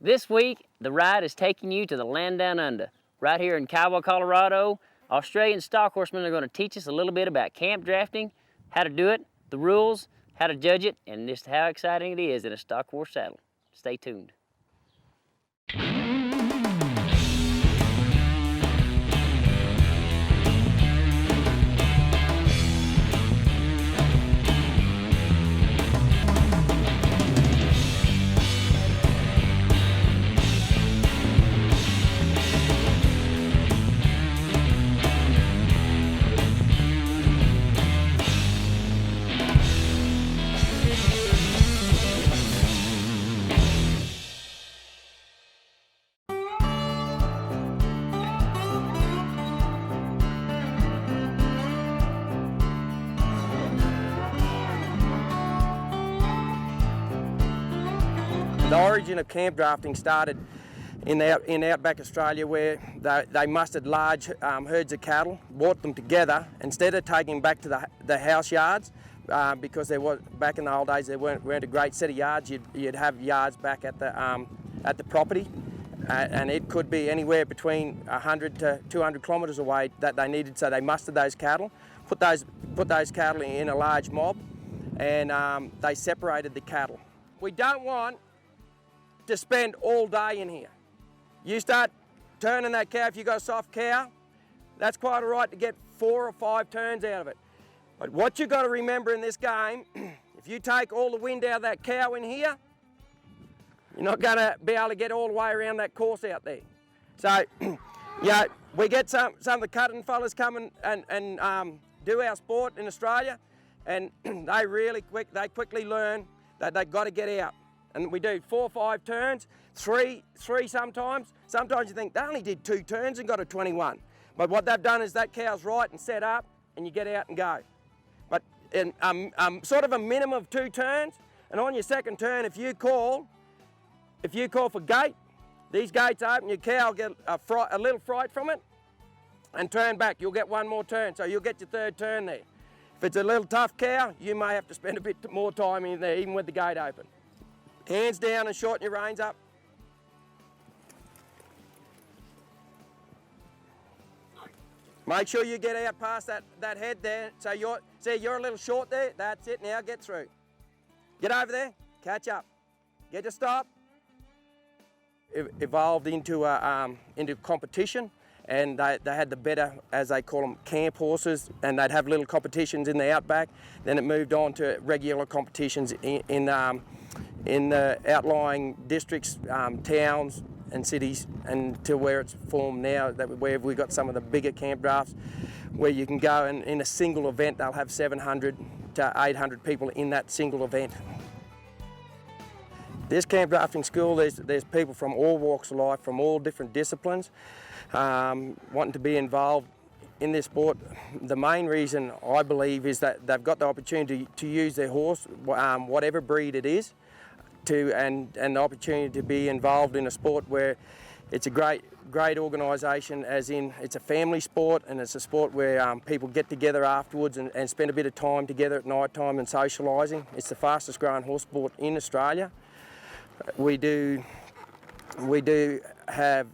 This week, the ride is taking you to the land down under. Right here in Cowboy, Colorado, Australian stock horsemen are going to teach us a little bit about camp drafting, how to do it, the rules, how to judge it, and just how exciting it is in a stock horse saddle. Stay tuned. The origin of camp drafting started in outback Australia, where they mustered large herds of cattle, brought them together. Instead of taking back to the house yards, because back in the old days there weren't a great set of yards, you'd have yards back at the property, and it could be anywhere between 100 to 200 kilometres away that they needed. So they mustered those cattle, put those cattle in a large mob, and they separated the cattle. We don't want to spend all day in here. You start turning that cow, if you've got a soft cow, that's quite all right to get 4 or 5 turns out of it. But what you've got to remember in this game, if you take all the wind out of that cow in here, you're not going to be able to get all the way around that course out there. So, yeah, we get some of the cutting fellas come and do our sport in Australia, and they quickly learn that they've got to get out. And we do 4 or 5 turns, three sometimes. Sometimes you think they only did 2 turns and got a 21. But what they've done is that cow's right and set up, and you get out and go. But in sort of a minimum of 2 turns, and on your second turn, if you call for gate, these gates open, your cow will get a little fright from it, and turn back. You'll get 1 more turn, so you'll get your 3rd turn there. If it's a little tough cow, you may have to spend a bit more time in there, even with the gate open. Hands down and shorten your reins up. Make sure you get out past that head there. So you're a little short there. That's it. Now get through. Get over there. Catch up. Get your stop. Evolved into competition, and they had the better, as they call them, camp horses, and they'd have little competitions in the outback. Then it moved on to regular competitions in the outlying districts, towns and cities, and to where it's formed now, where we've got some of the bigger camp drafts where you can go, and in a single event they'll have 700 to 800 people in that single event. This camp drafting school, there's people from all walks of life, from all different disciplines, wanting to be involved in this sport. The main reason, I believe, is that they've got the opportunity to use their horse, whatever breed it is, and the opportunity to be involved in a sport where it's a great organisation, as in it's a family sport, and it's a sport where people get together afterwards and spend a bit of time together at night time and socialising. It's the fastest growing horse sport in Australia. We do have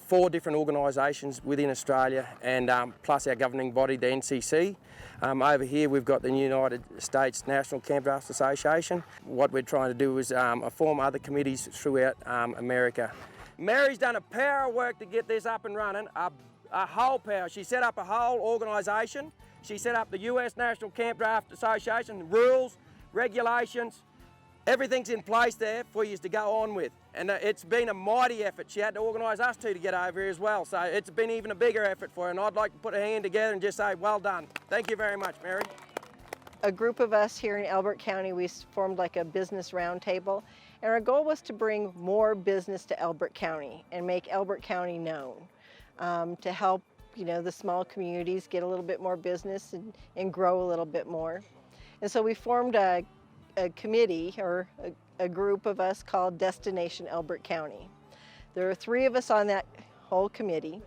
4 different organisations within Australia, and plus our governing body, the NCC. Over here we've got the United States National Camp Draft Association. What we're trying to do is form other committees throughout America. Mary's done a power of work to get this up and running, a whole power. She set up a whole organisation. She set up the US National Camp Draft Association, rules, regulations. Everything's in place there for you to go on with, and it's been a mighty effort. She had to organise us two to get over here as well, so it's been even a bigger effort for her, and I'd like to put a hand together and just say well done. Thank you very much, Mary. A group of us here in Elbert County, we formed like a business roundtable, and our goal was to bring more business to Elbert County and make Elbert County known, to help the small communities get a little bit more business and grow a little bit more. And so we formed a committee, or a group of us, called Destination Elbert County. There are 3 of us on that whole committee.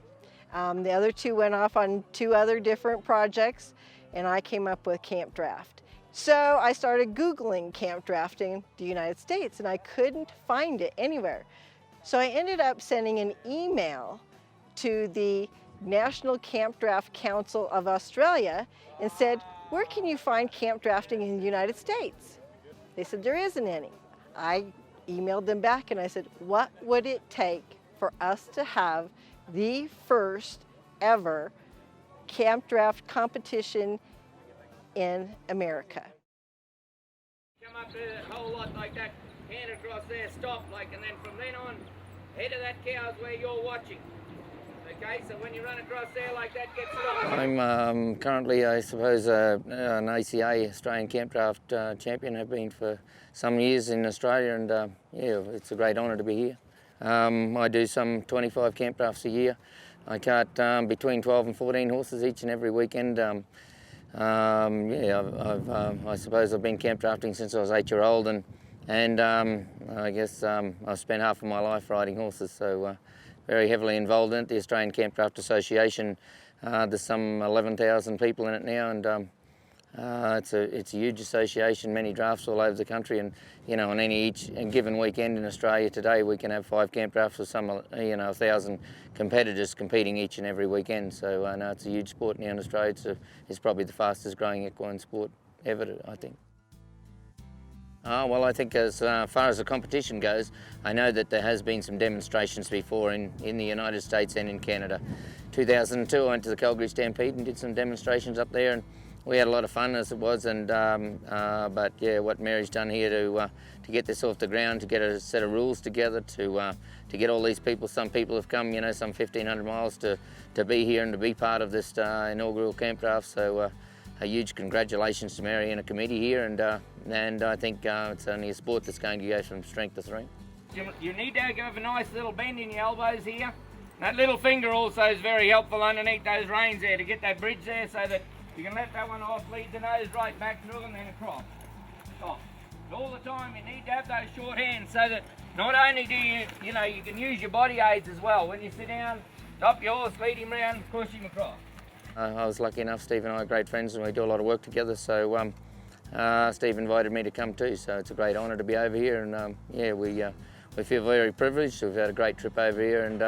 The other 2 went off on 2 other different projects, and I came up with Camp Draft. So I started Googling camp drafting the United States, and I couldn't find it anywhere. So I ended up sending an email to the National Camp Draft Council of Australia and said, where can you find camp drafting in the United States? They said there isn't any. I emailed them back and I said, what would it take for us to have the first ever camp draft competition in America? Come up to the whole lot like that, hand across there, stop like, and then from then on, head of that cow is where you're watching. Okay, so when you run across there like that, get stopped. I'm currently, I suppose, an ACA, Australian Camp Draft champion. I've been for some years in Australia, and yeah, it's a great honour to be here. I do some 25 camp drafts a year. I cart between 12 and 14 horses each and every weekend. Yeah, I suppose I've been camp drafting since I was 8-year-old, and I guess I've spent half of my life riding horses, so very heavily involved in it. The Australian Camp Draft Association, there's some 11,000 people in it now, and it's a huge association, many drafts all over the country, and you know, on each given weekend in Australia today we can have 5 camp drafts with some 1,000 competitors competing each and every weekend. So I know it's a huge sport now in Australia. It's probably the fastest growing equine sport ever, I think. Well, I think as far as the competition goes, I know that there has been some demonstrations before in the United States and in Canada. 2002 I went to the Calgary Stampede and did some demonstrations up there, and we had a lot of fun as it was, and but yeah, what Mary's done here to get this off the ground, to get a set of rules together, to get all these people, some people have come, some 1,500 miles to be here and to be part of this inaugural camp draft. So a huge congratulations to Mary and a committee here, and I think it's only a sport that's going to go from strength to strength. You need to have a nice little bend in your elbows here. That little finger also is very helpful underneath those reins there to get that bridge there, so that you can let that one off, lead the nose right back through and then across. Stop. All the time you need to have those short hands so that not only do you can use your body aids as well. When you sit down, stop your horse, lead him around, push him across. I was lucky enough, Steve and I are great friends and we do a lot of work together, so Steve invited me to come too, so it's a great honour to be over here, and yeah, we feel very privileged. We've had a great trip over here, and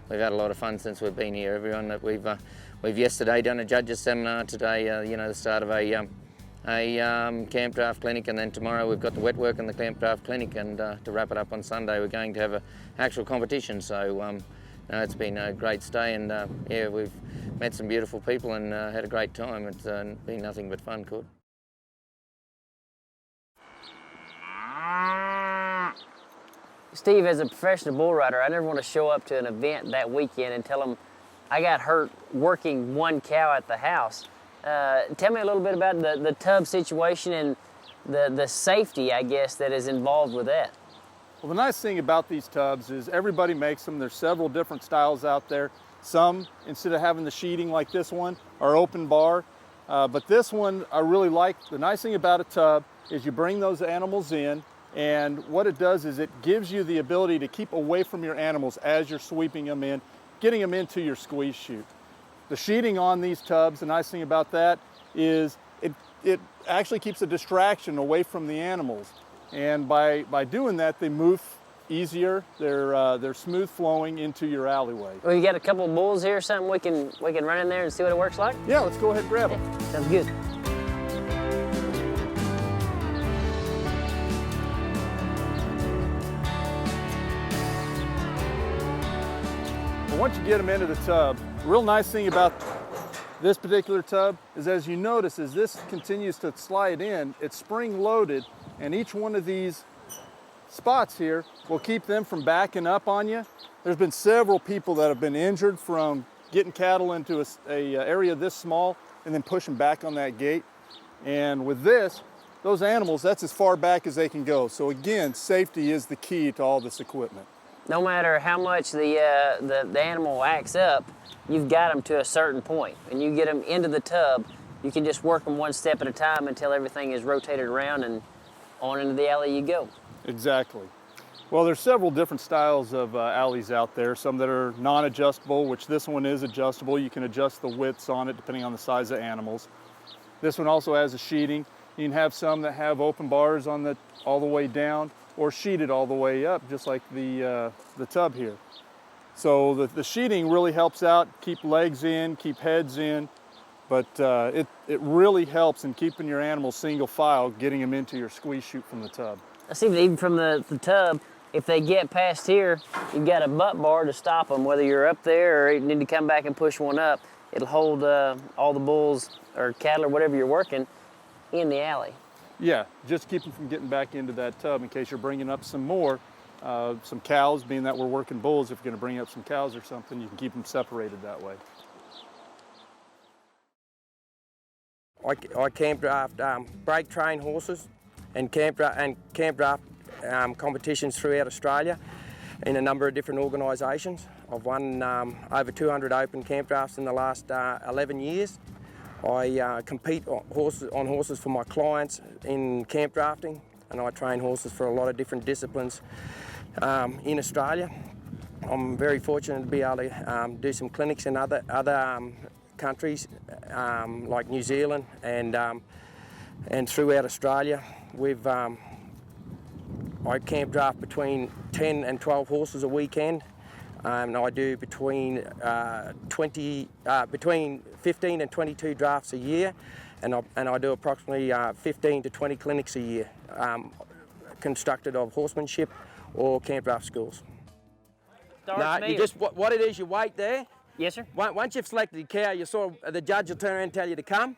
we've had a lot of fun since we've been here. Everyone that we've yesterday done a judges seminar, today the start of a camp draft clinic, and then tomorrow we've got the wet work and the camp draft clinic, and to wrap it up on Sunday we're going to have an actual competition. So it's been a great stay, and yeah, we've met some beautiful people and had a great time. It's been nothing but fun, Cord. Steve, as a professional bull rider, I never want to show up to an event that weekend and tell them I got hurt working one cow at the house. Tell me a little bit about the tub situation and the safety, I guess, that is involved with that. Well, the nice thing about these tubs is everybody makes them. There's several different styles out there. Some, instead of having the sheeting like this one, are open bar. But this one I really like. The nice thing about a tub is you bring those animals in, and what it does is it gives you the ability to keep away from your animals as you're sweeping them in, getting them into your squeeze chute. The sheeting on these tubs, the nice thing about that is it actually keeps a distraction away from the animals. And by doing that, they move easier. They're smooth flowing into your alleyway. Well, you got a couple of bulls here or something we can run in there and see what it works like? Yeah, let's go ahead and grab them. Yeah, sounds good. Once you get them into the tub, the real nice thing about this particular tub is, as you notice, as this continues to slide in, it's spring loaded, and each one of these spots here will keep them from backing up on you. There's been several people that have been injured from getting cattle into a area this small and then pushing back on that gate. And with this, those animals, that's as far back as they can go. So again, safety is the key to all this equipment. No matter how much the animal acts up, you've got them to a certain point. And you get them into the tub, you can just work them one step at a time until everything is rotated around, and on into the alley you go. Exactly. Well, there's several different styles of alleys out there. Some that are non-adjustable, which this one is adjustable. You can adjust the widths on it depending on the size of animals. This one also has a sheeting. You can have some that have open bars on all the way down or sheeted all the way up, just like the tub here. So the sheeting really helps out, keep legs in, keep heads in, but it really helps in keeping your animals single file, getting them into your squeeze chute from the tub. I see that even from the tub, if they get past here, you've got a butt bar to stop them, whether you're up there or you need to come back and push one up. It'll hold all the bulls or cattle or whatever you're working in the alley. Yeah, just keep them from getting back into that tub in case you're bringing up some more. Some cows, being that we're working bulls, if you're going to bring up some cows or something, you can keep them separated that way. I camp draft break train horses and camp draft competitions throughout Australia in a number of different organisations. I've won over 200 open camp drafts in the last 11 years. I compete on horses for my clients in camp drafting, and I train horses for a lot of different disciplines in Australia. I'm very fortunate to be able to do some clinics in other countries like New Zealand and throughout Australia. I camp draft between 10 and 12 horses a weekend. And I do between 15 and 22 drafts a year, and I do approximately 15 to 20 clinics a year, constructed of horsemanship or camp draft schools. No, you just what it is. You wait there. Yes, sir. Once you've selected your cow, the judge will turn around and tell you to come.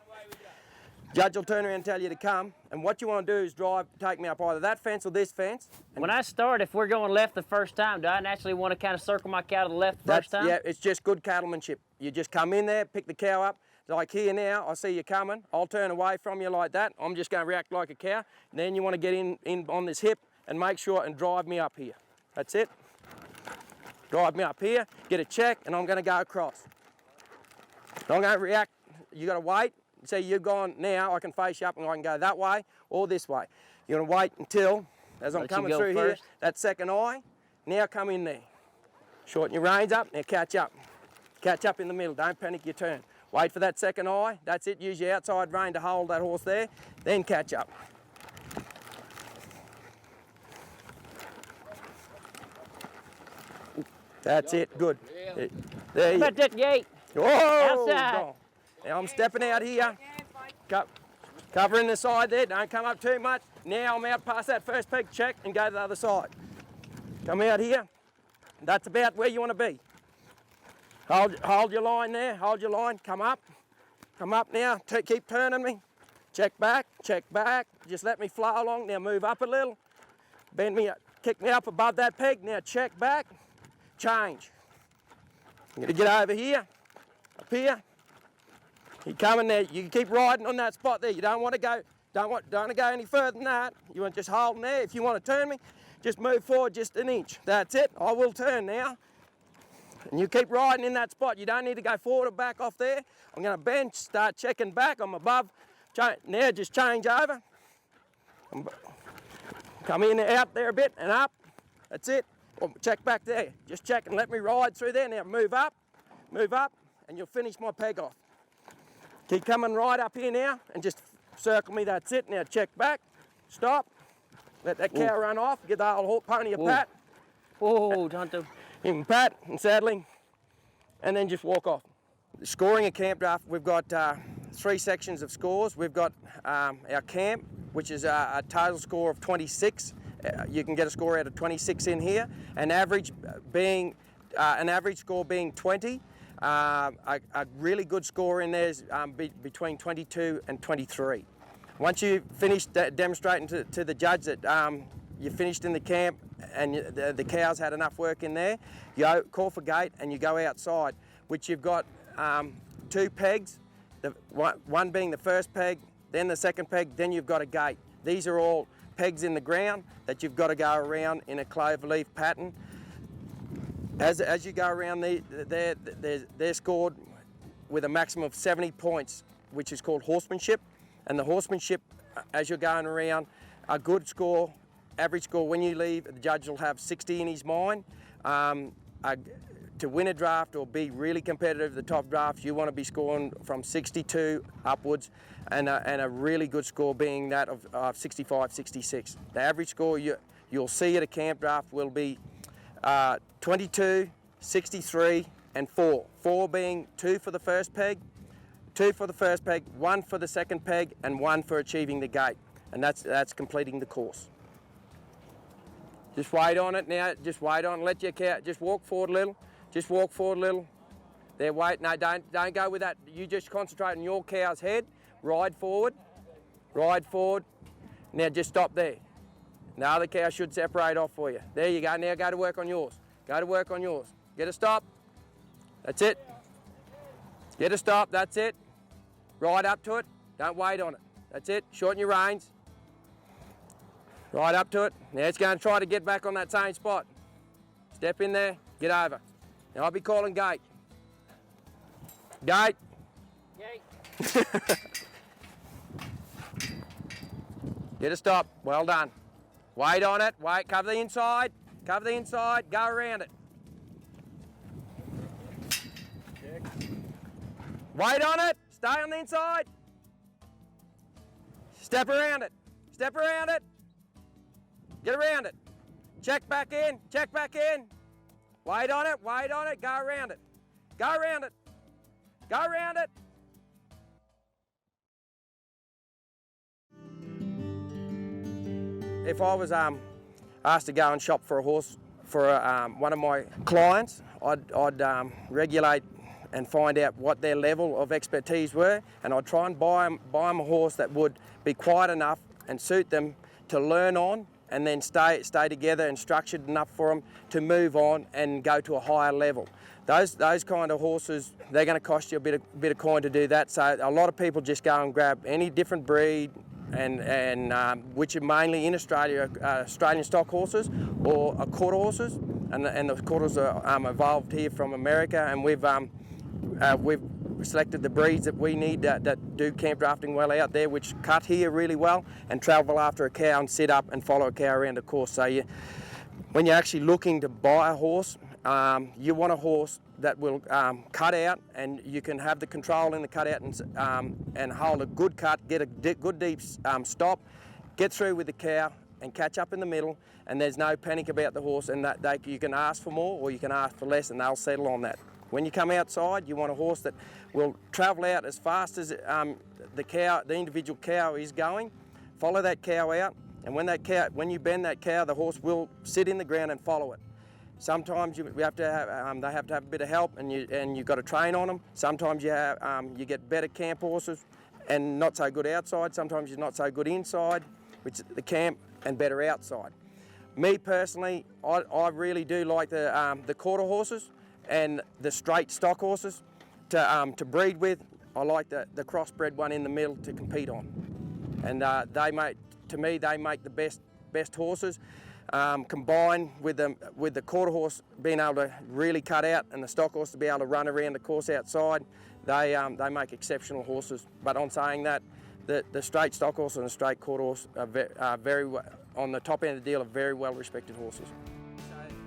Judge will turn around and tell you to come, and what you want to do is take me up either that fence or this fence. When I start, if we're going left the first time, do I naturally want to kind of circle my cow to the left the first time? Yeah, it's just good cattlemanship. You just come in there, pick the cow up. Like here now, I see you coming. I'll turn away from you like that. I'm just going to react like a cow. And then you want to get in on this hip and make sure and drive me up here. That's it. Drive me up here, get a check, and I'm going to go across. I'm going to react. You got to wait. See, you've gone now, I can face you up and I can go that way or this way. You're going to wait until, as I'm coming through here, that second eye, now come in there. Shorten your reins up, now catch up. Catch up in the middle, don't panic your turn. Wait for that second eye, that's it, use your outside rein to hold that horse there, then catch up. That's it, good. There you How about that gate? Whoa! Outside. Now I'm stepping out here, covering the side there, don't come up too much. Now I'm out past that first peak, check, and go to the other side. Come out here, that's about where you want to be. Hold your line there, hold your line, come up now, keep turning me. Check back, just let me flow along, now move up a little. Bend me up, kick me up above that peg, now check back, change. I'm gonna get over here, up here. You come in there, you keep riding on that spot there. You don't want to go any further than that. You want to just hold in there. If you want to turn me, just move forward just an inch. That's it, I will turn now. And you keep riding in that spot. You don't need to go forward or back off there. I'm going to bench, start checking back. I'm above. Now just change over. Come in out there a bit and up. That's it. Check back there. Just check and let me ride through there. Now move up, and you'll finish my peg off. Keep coming right up here now and just circle me, that's it. Now check back, stop, let that cow run off, give the old pony a pat. Whoa, Tonto. Give him a pat and saddling, and then just walk off. Scoring a camp draft, we've got 3 sections of scores. We've got our camp, which is a total score of 26. You can get a score out of 26 in here, an average score being 20. A really good score in there is between 22 and 23. Once you finish demonstrating to the judge that you finished in the camp and the cows had enough work in there, you call for gate and you go outside, which you've got 2 pegs, one being the first peg, then the second peg, then you've got a gate. These are all pegs in the ground that you've got to go around in a cloverleaf pattern. As you go around, they're scored with a maximum of 70 points, which is called horsemanship. And the horsemanship, as you're going around, a good score, average score when you leave, the judge will have 60 in his mind. to win a draft or be really competitive, the top drafts, you want to be scoring from 62 upwards, and a really good score being that of 65, 66. The average score you'll see at a camp draft will be 22, 63, and 4. 4 being 2 for the first peg, 2 for the first peg, 1 for the second peg, and 1 for achieving the gate. And that's completing the course. Just wait on it now, just wait on it. Let your cow, just walk forward a little, just walk forward a little. There, wait, no, don't go with that. You just concentrate on your cow's head, ride forward. Now just stop there. Now the cow should separate off for you. There you go, now go to work on yours. Go to work on yours. Get a stop, that's it. Get a stop, that's it. Ride up to it, don't wait on it. That's it, shorten your reins. Right up to it. Now it's going to try to get back on that same spot. Step in there, get over. Now I'll be calling gate. Gate. Gate. Get a stop, well done. Wait on it, wait, cover the inside, go around it. Wait on it, stay on the inside. Step around it, get around it. Check back in. Wait on it, go around it. If I was asked to go and shop for a horse for one of my clients, I'd regulate and find out what their level of expertise were, and I'd try and buy them a horse that would be quiet enough and suit them to learn on, and then stay together and structured enough for them to move on and go to a higher level. Those kind of horses, they're going to cost you a bit of coin to do that. So a lot of people just go and grab any different breed, and which are mainly in Australia, Australian stock horses or quarter horses, and the quarters are evolved here from America, and we've selected the breeds that we need that do camp drafting well out there, which cut here really well and travel after a cow and sit up and follow a cow around a course. So when you're actually looking to buy a horse, you want a horse that will cut out, and you can have the control in the cutout and hold a good cut, get a good deep stop, get through with the cow and catch up in the middle, and there's no panic about the horse, and that you can ask for more or you can ask for less, and they'll settle on that. When you come outside, you want a horse that will travel out as fast as the individual cow is going. Follow that cow out, and when you bend that cow, the horse will sit in the ground and follow it. Sometimes they have to have a bit of help, and you've got to train on them. Sometimes you get better camp horses and not so good outside. Sometimes you're not so good inside, which is the camp, and better outside. Me personally, I really do like the quarter horses and the straight stock horses to breed with. I like the crossbred one in the middle to compete on, and they make the best horses. Combined with the quarter horse being able to really cut out and the stock horse to be able to run around the course outside, they make exceptional horses. But on saying that, the straight stock horse and the straight quarter horse are very on the top end of the deal, are very well respected horses.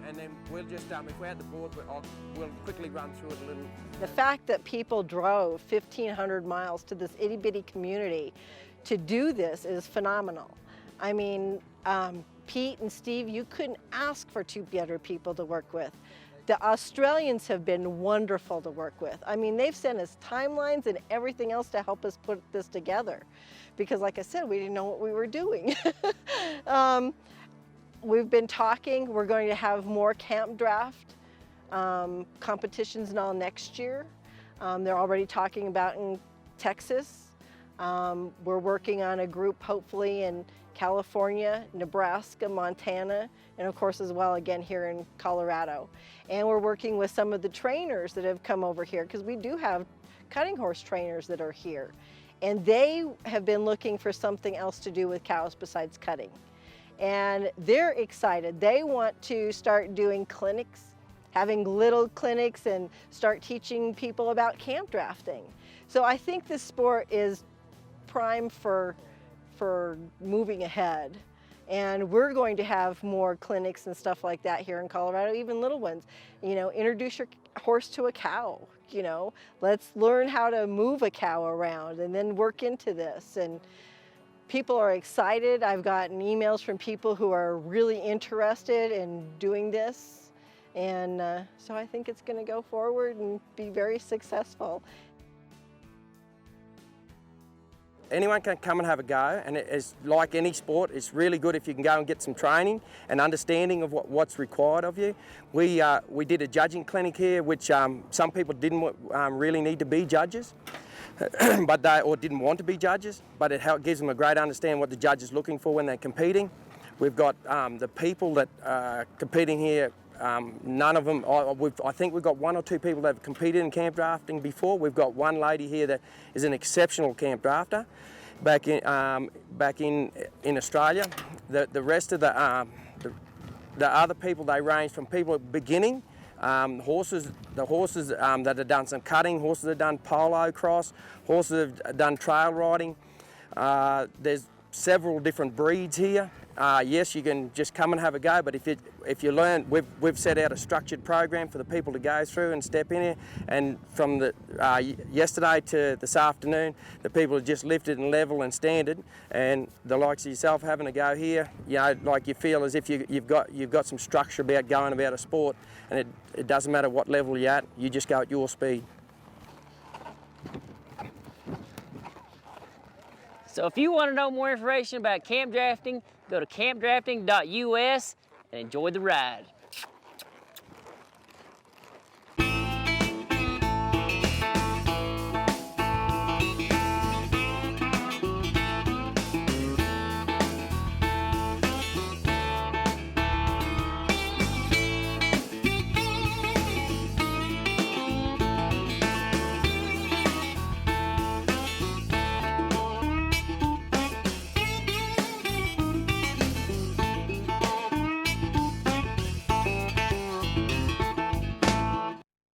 And then we'll just, if we're at the board, we'll quickly run through it a little. The fact that people drove 1,500 miles to this itty bitty community to do this is phenomenal. I mean, Pete and Steve, you couldn't ask for two better people to work with. The Australians have been wonderful to work with. I mean, they've sent us timelines and everything else to help us put this together. Because like I said, we didn't know what we were doing. We've been talking, we're going to have more camp draft competitions and all next year. They're already talking about in Texas. We're working on a group hopefully in California, Nebraska, Montana, and of course as well again here in Colorado. And we're working with some of the trainers that have come over here, because we do have cutting horse trainers that are here. And they have been looking for something else to do with cows besides cutting. And they're excited. They want to start doing clinics, having little clinics, and start teaching people about camp drafting. So I think this sport is prime for moving ahead. And we're going to have more clinics and stuff like that here in Colorado, even little ones. You know, introduce your horse to a cow, you know, let's learn how to move a cow around and then work into this. And people are excited. I've gotten emails from people who are really interested in doing this. And so I think it's going to go forward and be very successful. Anyone can come and have a go, and it's like any sport, it's really good if you can go and get some training and understanding of what's required of you. We did a judging clinic here, which some people didn't really need to be judges, or didn't want to be judges, but it gives them a great understanding what the judge is looking for when they're competing. We've got the people that are competing here. None of them, I think we've got 1 or 2 people that have competed in camp drafting before. We've got one lady here that is an exceptional camp drafter back in Australia. The rest of the other people, they range from people beginning, the horses that have done some cutting, horses that have done polo cross, horses that have done trail riding. There's several different breeds here. Yes, you can just come and have a go, but if you learn, we've set out a structured program for the people to go through and step in here. And from the yesterday to this afternoon, the people are just lifted and level and standard. And the likes of yourself having a go here, you know, like you feel as if you've got some structure about going about a sport, and it doesn't matter what level you're at, you just go at your speed. So if you want to know more information about camp drafting, go to campdrafting.us and enjoy the ride.